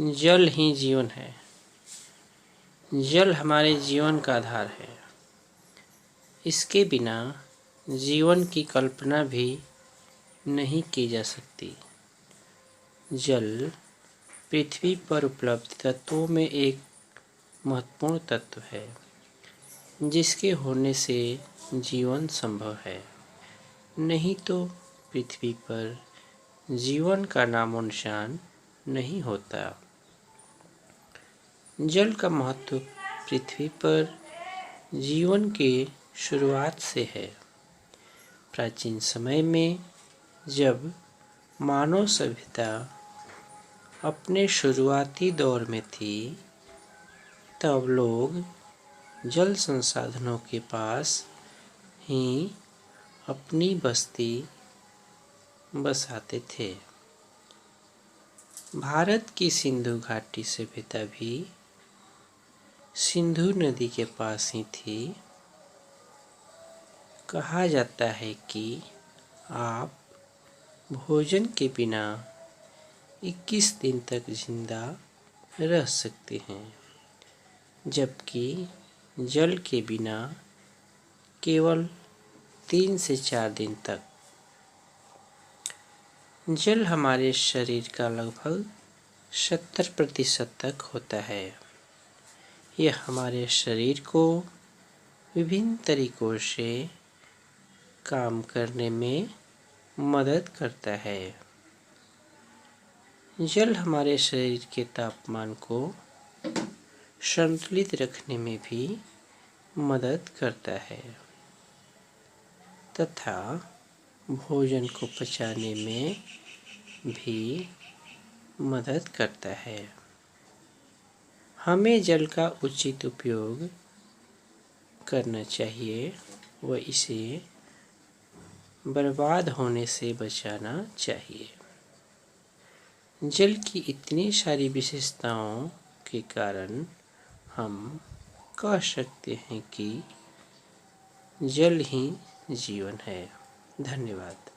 जल ही जीवन है। जल हमारे जीवन का आधार है। इसके बिना जीवन की कल्पना भी नहीं की जा सकती। जल पृथ्वी पर उपलब्ध तत्वों में एक महत्वपूर्ण तत्व है, जिसके होने से जीवन संभव है। नहीं तो पृथ्वी पर जीवन का नामो निशान नहीं होता। जल का महत्व पृथ्वी पर जीवन के शुरुआत से है। प्राचीन समय में जब मानव सभ्यता अपने शुरुआती दौर में थी, तब लोग जल संसाधनों के पास ही अपनी बस्ती बसाते थे। भारत की सिंधु घाटी सभ्यता भी सिंधु नदी के पास ही थी। कहा जाता है कि आप भोजन के बिना 21 दिन तक जिंदा रह सकते हैं, जबकि जल के बिना केवल 3 से 4 दिन तक। जल हमारे शरीर का लगभग 70% तक होता है। यह हमारे शरीर को विभिन्न तरीकों से काम करने में मदद करता है। जल हमारे शरीर के तापमान को संतुलित रखने में भी मदद करता है तथा भोजन को पचाने में भी मदद करता है। हमें जल का उचित उपयोग करना चाहिए व इसे बर्बाद होने से बचाना चाहिए। जल की इतनी सारी विशेषताओं के कारण हम कह सकते हैं कि जल ही जीवन है। धन्यवाद।